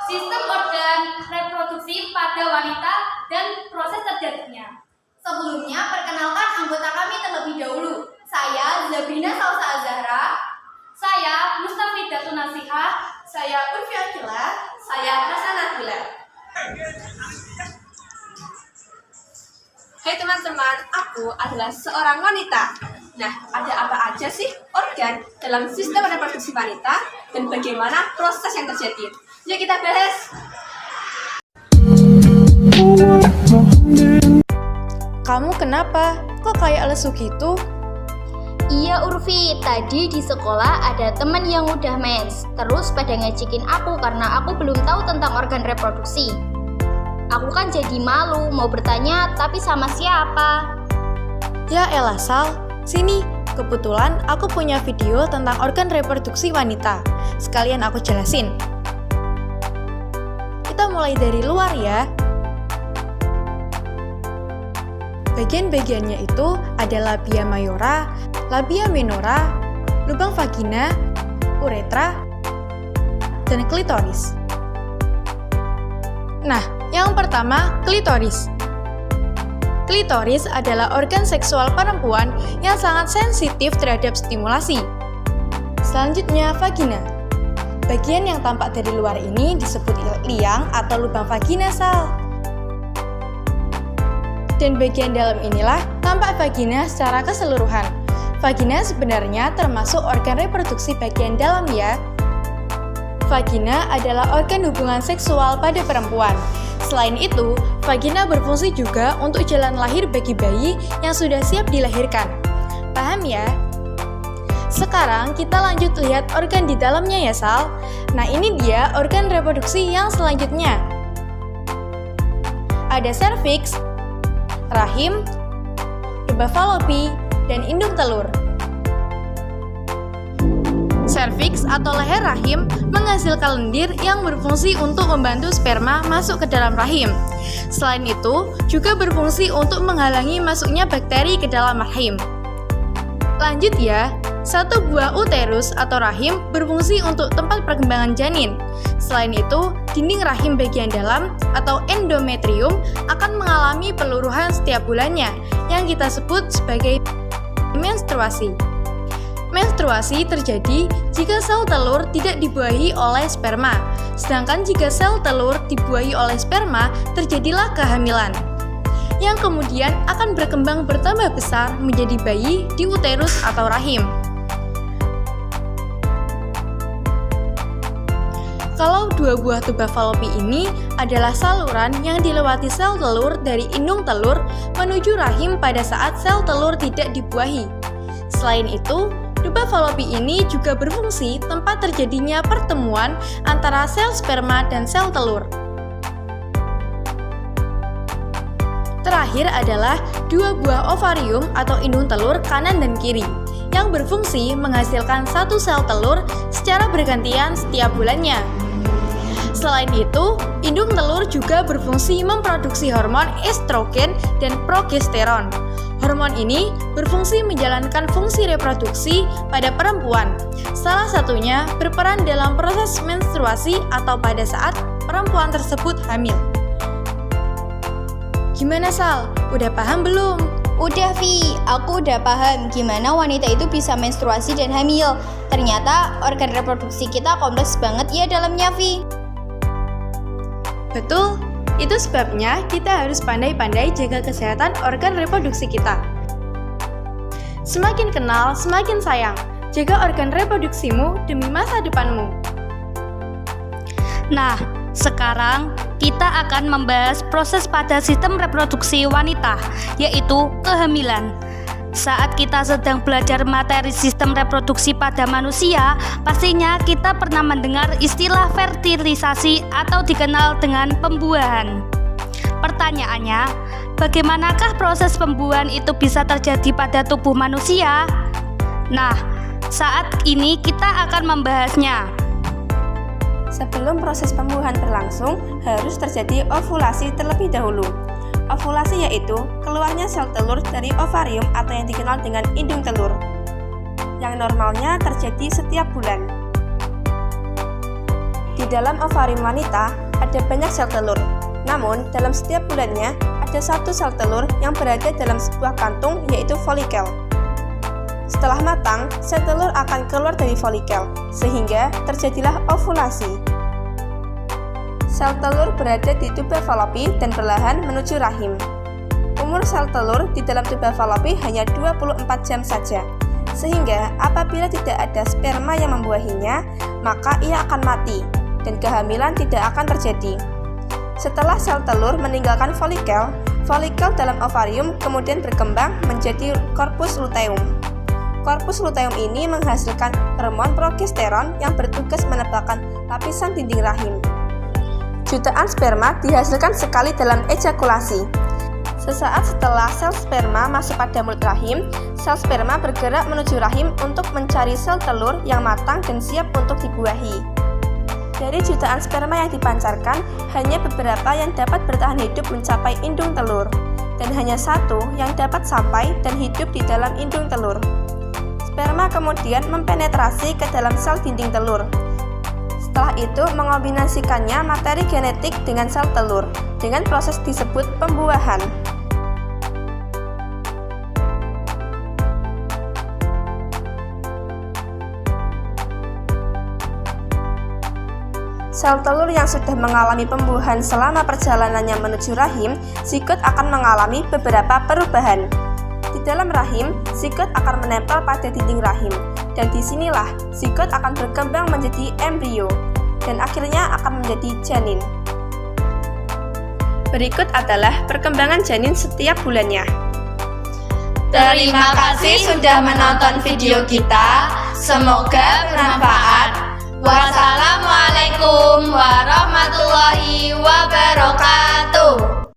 sistem organ reproduksi pada wanita dan proses terjadinya. Sebelumnya, perkenalkan anggota kami terlebih dahulu. Saya Zabrina Salsa Azahra. Saya Mustafidatun Nasihah. Saya Urfi Akila. Saya Hasan Akila. Hai teman-teman, aku adalah seorang wanita. Nah, ada apa aja sih organ dalam sistem reproduksi wanita dan bagaimana proses yang terjadi? Yuk kita bahas. Kamu kenapa? Kok kayak lesu gitu? Iya Urfi, tadi di sekolah ada teman yang udah mens. Terus pada ngejekin aku karena aku belum tahu tentang organ reproduksi. Aku kan jadi malu mau bertanya, tapi sama siapa? Ya elah Sal, sini. Kebetulan aku punya video tentang organ reproduksi wanita. Sekalian aku jelasin. Kita mulai dari luar ya. Bagian-bagiannya itu ada labia mayora, labia minora, lubang vagina, uretra, dan klitoris. Nah, yang pertama, klitoris. Klitoris adalah organ seksual perempuan yang sangat sensitif terhadap stimulasi. Selanjutnya, vagina. Bagian yang tampak dari luar ini disebut liang atau lubang vagina, Sal. Dan bagian dalam inilah tampak vagina secara keseluruhan. Vagina sebenarnya termasuk organ reproduksi bagian dalam ya. Vagina adalah organ hubungan seksual pada perempuan. Selain itu, vagina berfungsi juga untuk jalan lahir bagi bayi yang sudah siap dilahirkan. Paham ya? Sekarang kita lanjut lihat organ di dalamnya ya Sal. Nah ini dia organ reproduksi yang selanjutnya. Ada serviks, rahim, tuba falopi, dan indung telur. Serviks atau leher rahim menghasilkan lendir yang berfungsi untuk membantu sperma masuk ke dalam rahim. Selain itu, juga berfungsi untuk menghalangi masuknya bakteri ke dalam rahim. Lanjut ya, satu buah uterus atau rahim berfungsi untuk tempat perkembangan janin. Selain itu, dinding rahim bagian dalam atau endometrium akan mengalami peluruhan setiap bulannya yang kita sebut sebagai menstruasi. Menstruasi terjadi jika sel telur tidak dibuahi oleh sperma, sedangkan jika sel telur dibuahi oleh sperma, terjadilah kehamilan, yang kemudian akan berkembang bertambah besar menjadi bayi di uterus atau rahim. Kalau dua buah tuba falopi ini adalah saluran yang dilewati sel telur dari indung telur menuju rahim pada saat sel telur tidak dibuahi. Selain itu, tuba falopi ini juga berfungsi tempat terjadinya pertemuan antara sel sperma dan sel telur. Terakhir adalah dua buah ovarium atau indung telur kanan dan kiri yang berfungsi menghasilkan satu sel telur secara bergantian setiap bulannya. Selain itu, indung telur juga berfungsi memproduksi hormon estrogen dan progesteron. Hormon ini berfungsi menjalankan fungsi reproduksi pada perempuan. Salah satunya berperan dalam proses menstruasi atau pada saat perempuan tersebut hamil. Gimana Sal? Udah paham belum? Udah Vi, aku udah paham gimana wanita itu bisa menstruasi dan hamil. Ternyata organ reproduksi kita kompleks banget ya dalamnya Vi. Betul, itu sebabnya kita harus pandai-pandai jaga kesehatan organ reproduksi kita. Semakin kenal, semakin sayang. Jaga organ reproduksimu demi masa depanmu. Nah, sekarang kita akan membahas proses pada sistem reproduksi wanita, yaitu kehamilan. Saat kita sedang belajar materi sistem reproduksi pada manusia, pastinya kita pernah mendengar istilah fertilisasi atau dikenal dengan pembuahan. Pertanyaannya, bagaimanakah proses pembuahan itu bisa terjadi pada tubuh manusia? Nah, saat ini kita akan membahasnya. Sebelum proses pembuahan berlangsung, harus terjadi ovulasi terlebih dahulu. Ovulasi yaitu keluarnya sel telur dari ovarium atau yang dikenal dengan indung telur, yang normalnya terjadi setiap bulan. Di dalam ovarium wanita ada banyak sel telur. Namun, dalam setiap bulannya ada satu sel telur yang berada dalam sebuah kantung, yaitu folikel. Setelah matang, sel telur akan keluar dari folikel, sehingga terjadilah ovulasi. Sel telur berada di tuba Fallopi dan perlahan menuju rahim. Umur sel telur di dalam tuba Fallopi hanya 24 jam saja, sehingga apabila tidak ada sperma yang membuahinya, maka ia akan mati, dan kehamilan tidak akan terjadi. Setelah sel telur meninggalkan folikel, folikel dalam ovarium kemudian berkembang menjadi korpus luteum. Korpus luteum ini menghasilkan hormon progesteron yang bertugas menebakkan lapisan dinding rahim. Jutaan sperma dihasilkan sekali dalam ejakulasi. Sesaat setelah sel sperma masuk pada mulut rahim, sel sperma bergerak menuju rahim untuk mencari sel telur yang matang dan siap untuk dibuahi. Dari jutaan sperma yang dipancarkan, hanya beberapa yang dapat bertahan hidup mencapai indung telur, dan hanya satu yang dapat sampai dan hidup di dalam indung telur. Sperma kemudian mempenetrasi ke dalam sel dinding telur. Setelah itu mengombinasikannya materi genetik dengan sel telur dengan proses disebut pembuahan. Sel telur yang sudah mengalami pembuahan selama perjalanannya menuju rahim, zigot akan mengalami beberapa perubahan. Di dalam rahim, zigot akan menempel pada dinding rahim, dan disinilah zigot akan berkembang menjadi embrio, dan akhirnya akan menjadi janin. Berikut adalah perkembangan janin setiap bulannya. Terima kasih sudah menonton video kita. Semoga bermanfaat. Wassalamualaikum warahmatullahi wabarakatuh.